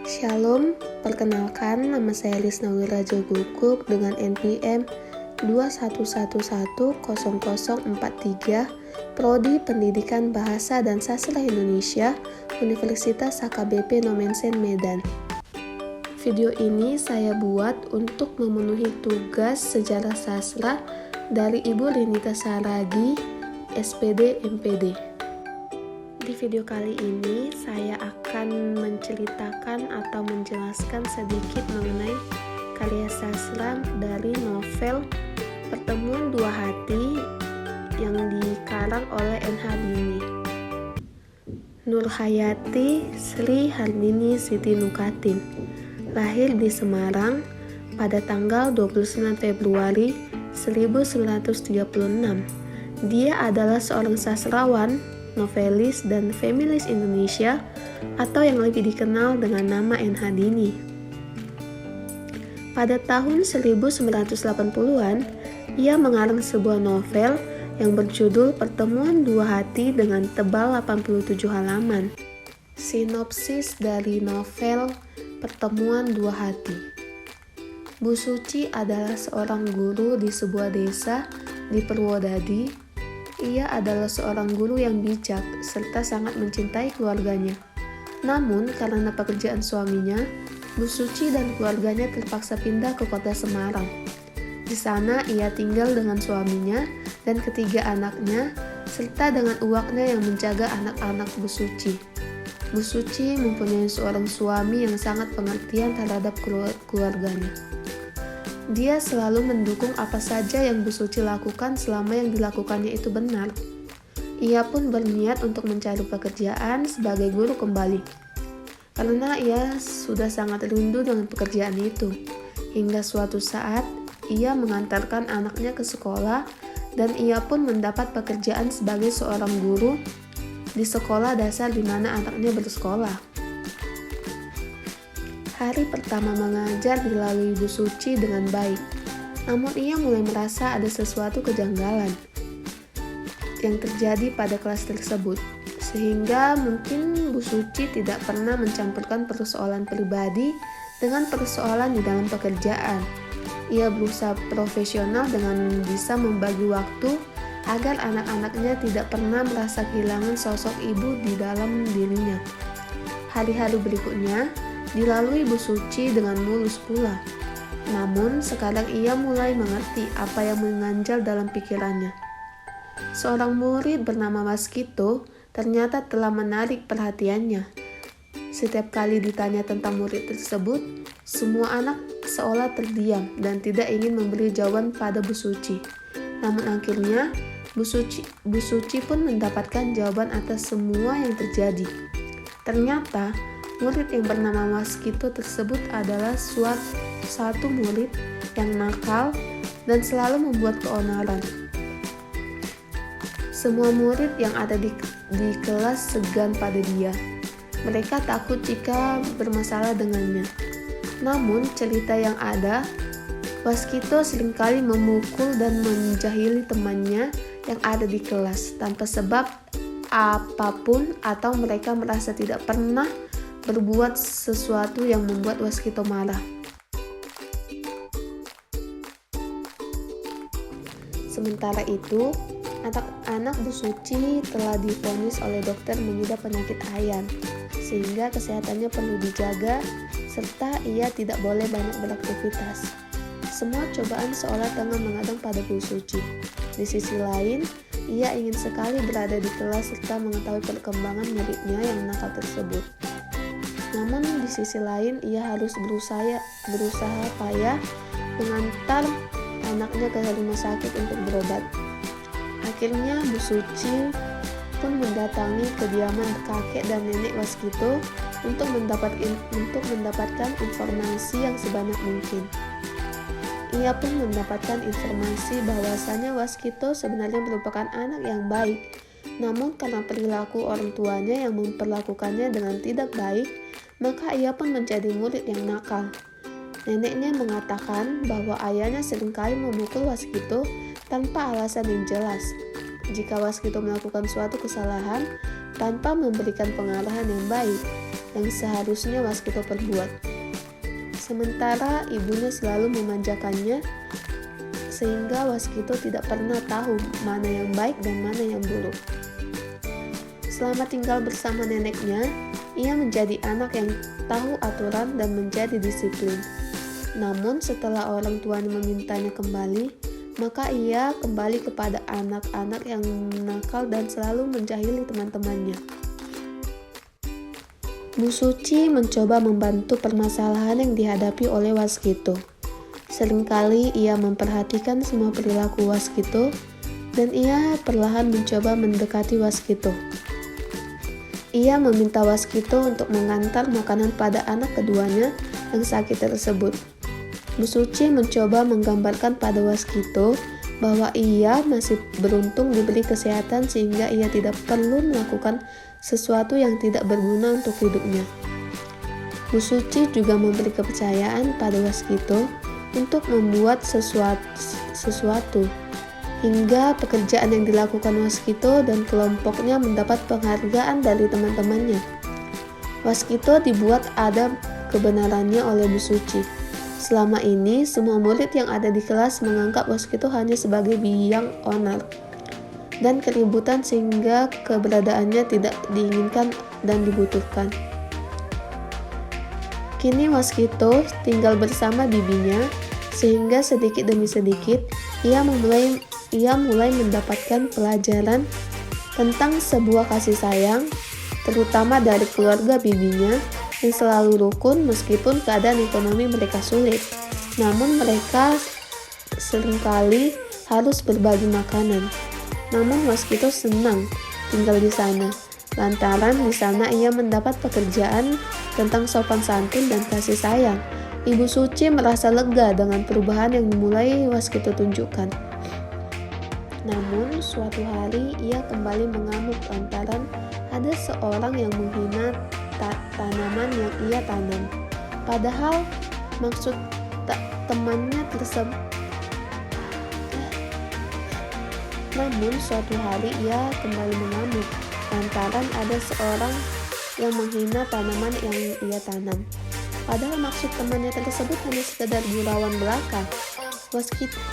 Shalom, perkenalkan nama saya Lisna Wirajo Gukup dengan NPM 21110043, Prodi Pendidikan Bahasa dan Sastra Indonesia, Universitas HKBP Nomensen Medan. Video ini saya buat untuk memenuhi tugas sejarah sastra dari Ibu Rinita Saragi, SPD MPD. Di video kali ini saya akan menceritakan atau menjelaskan sedikit mengenai karya sastra dari novel Pertemuan Dua Hati yang dikarang oleh N. Hardini. Nurhayati Sri Hardini Siti Nukatin lahir di Semarang pada tanggal 29 Februari 1936. Dia adalah seorang sastrawan, novelis, dan feminis Indonesia atau yang lebih dikenal dengan nama N. Hardini. Pada tahun 1980-an, ia mengarang sebuah novel yang berjudul Pertemuan Dua Hati dengan tebal 87 halaman. Sinopsis dari novel Pertemuan Dua Hati. Bu Suci adalah seorang guru di sebuah desa di Purwodadi. Ia adalah seorang guru yang bijak serta sangat mencintai keluarganya. Namun, karena pekerjaan suaminya, Bu Suci dan keluarganya terpaksa pindah ke kota Semarang. Di sana, ia tinggal dengan suaminya dan ketiga anaknya, serta dengan uaknya yang menjaga anak-anak Bu Suci. Bu Suci mempunyai seorang suami yang sangat pengertian terhadap keluarganya. Dia selalu mendukung apa saja yang Bu Suci lakukan selama yang dilakukannya itu benar. Ia pun berniat untuk mencari pekerjaan sebagai guru kembali, karena ia sudah sangat rindu dengan pekerjaan itu. Hingga suatu saat, ia mengantarkan anaknya ke sekolah dan ia pun mendapat pekerjaan sebagai seorang guru di sekolah dasar di mana anaknya bersekolah. Hari pertama mengajar dilalui Bu Suci dengan baik, namun ia mulai merasa ada sesuatu kejanggalan yang terjadi pada kelas tersebut, sehingga mungkin Bu Suci tidak pernah mencampurkan persoalan pribadi dengan persoalan di dalam pekerjaan. Ia berusaha profesional dengan bisa membagi waktu agar anak-anaknya tidak pernah merasa kehilangan sosok ibu di dalam dirinya. Hari-hari berikutnya dilalui Bu Suci dengan mulus pula. Namun sekarang ia mulai mengerti apa yang mengganjal dalam pikirannya. Seorang murid bernama Waskito ternyata telah menarik perhatiannya. Setiap kali ditanya tentang murid tersebut, semua anak seolah terdiam dan tidak ingin memberi jawaban pada Bu Suci. Namun akhirnya Bu Suci pun mendapatkan jawaban atas semua yang terjadi. Ternyata murid yang bernama Waskito tersebut adalah satu murid yang nakal dan selalu membuat keonaran. Semua murid yang ada di kelas segan pada dia. Mereka takut jika bermasalah dengannya. Namun cerita yang ada, Waskito seringkali memukul dan menjahili temannya yang ada di kelas tanpa sebab apapun, atau mereka merasa tidak pernah berbuat sesuatu yang membuat Waskito marah. Sementara itu, anak-anak Bu Suci telah divonis oleh dokter mengidap penyakit ayan, sehingga kesehatannya perlu dijaga, serta ia tidak boleh banyak beraktivitas. Semua cobaan seolah tengah mengadang pada Bu Suci. Di sisi lain, ia ingin sekali berada di kelas serta mengetahui perkembangan muridnya yang nakal tersebut. Namun di sisi lain ia harus berusaha payah mengantar anaknya ke rumah sakit untuk berobat. Akhirnya Bu Suci pun mendatangi kediaman kakek dan nenek Waskito untuk mendapatkan informasi yang sebanyak mungkin. Ia pun mendapatkan informasi bahwasanya Waskito sebenarnya merupakan anak yang baik, namun karena perilaku orang tuanya yang memperlakukannya dengan tidak baik, maka ia pun menjadi murid yang nakal. Neneknya mengatakan bahwa ayahnya seringkali memukul Waskito tanpa alasan yang jelas. Jika Waskito melakukan suatu kesalahan tanpa memberikan pengarahan yang baik, yang seharusnya Waskito perbuat. Sementara ibunya selalu memanjakannya, sehingga Waskito tidak pernah tahu mana yang baik dan mana yang buruk. Selama tinggal bersama neneknya, ia menjadi anak yang tahu aturan dan menjadi disiplin. Namun setelah orang tuanya memintanya kembali, maka ia kembali kepada anak-anak yang nakal dan selalu menjahili teman-temannya. Bu Suci mencoba membantu permasalahan yang dihadapi oleh Waskito. Seringkali ia memperhatikan semua perilaku Waskito dan ia perlahan mencoba mendekati Waskito. Ia meminta Waskito untuk mengantar makanan pada anak keduanya yang sakit tersebut. Bu Suci mencoba menggambarkan pada Waskito bahwa ia masih beruntung diberi kesehatan sehingga ia tidak perlu melakukan sesuatu yang tidak berguna untuk hidupnya. Bu Suci juga memberi kepercayaan pada Waskito untuk membuat sesuatu hingga pekerjaan yang dilakukan Waskito dan kelompoknya mendapat penghargaan dari teman-temannya. Waskito dibuat ada kebenarannya oleh Bu Suci. Selama ini, semua murid yang ada di kelas menganggap Waskito hanya sebagai biang onar dan keributan sehingga keberadaannya tidak diinginkan dan dibutuhkan. Kini Waskito tinggal bersama bibinya, sehingga sedikit demi sedikit ia mulai mendapatkan pelajaran tentang sebuah kasih sayang, terutama dari keluarga bibinya yang selalu rukun meskipun keadaan ekonomi mereka sulit. Namun mereka seringkali harus berbagi makanan. Namun Waskito senang tinggal di sana, lantaran di sana ia mendapat pekerjaan tentang sopan santun dan kasih sayang. Ibu Suci merasa lega dengan perubahan yang mulai Waskito tunjukkan. Namun suatu hari ia kembali mengamuk lantaran ada seorang yang menghina tanaman yang ia tanam. Padahal maksud temannya tersebut. Namun suatu hari ia kembali mengamuk lantaran ada seorang yang menghina tanaman yang ia tanam. Padahal maksud temannya tersebut hanya sekedar gurauan belaka.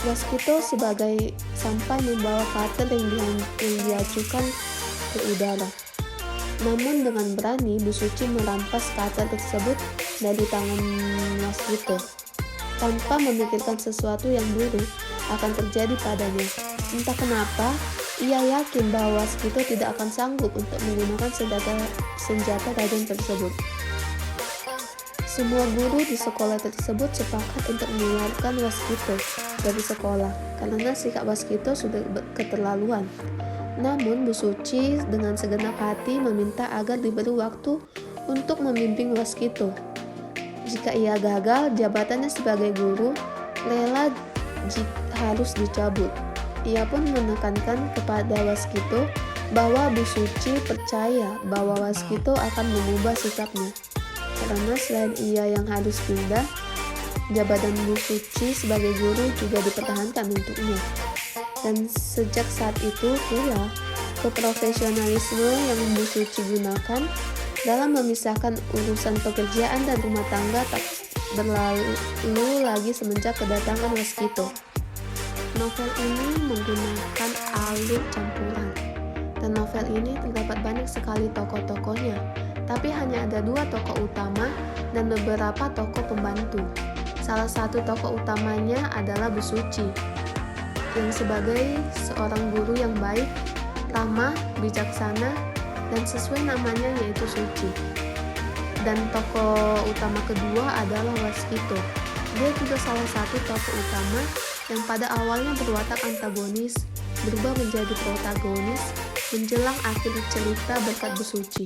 Waskito sebagai sampai membawa kater yang diajukan ke udara. Namun dengan berani Bu Suci merampas kater tersebut dari tangan Waskito. Tanpa memikirkan sesuatu yang buruk akan terjadi padanya. Entah kenapa, ia yakin bahwa Waskito tidak akan sanggup untuk menggunakan senjata tajam tersebut. Semua guru di sekolah tersebut sepakat untuk mengeluarkan Waskito dari sekolah karena sikap Waskito sudah keterlaluan. Namun Bu Suci dengan segenap hati meminta agar diberi waktu untuk membimbing Waskito. Jika ia gagal, jabatannya sebagai guru rela harus dicabut. Ia pun menekankan kepada Waskito bahwa Bu Suci percaya bahwa Waskito akan mengubah sikapnya. Karena selain ia yang harus pindah, jabatan Bu Suci sebagai guru juga dipertahankan untuknya. Dan sejak saat itu pula, keprofesionalisme yang Bu Suci gunakan dalam memisahkan urusan pekerjaan dan rumah tangga tak berlalu lagi semenjak kedatangan Waskito. Novel ini menggunakan alur campuran, dan novel ini terdapat banyak sekali tokoh-tokohnya, tapi hanya ada 2 tokoh utama dan beberapa tokoh pembantu. Salah satu tokoh utamanya adalah Bu Suci, yang sebagai seorang guru yang baik, ramah, bijaksana, dan sesuai namanya yaitu Suci. Dan tokoh utama kedua adalah Waskito. Dia juga salah satu tokoh utama yang pada awalnya berwatak antagonis, berubah menjadi protagonis menjelang akhir cerita berkat Bu Suci.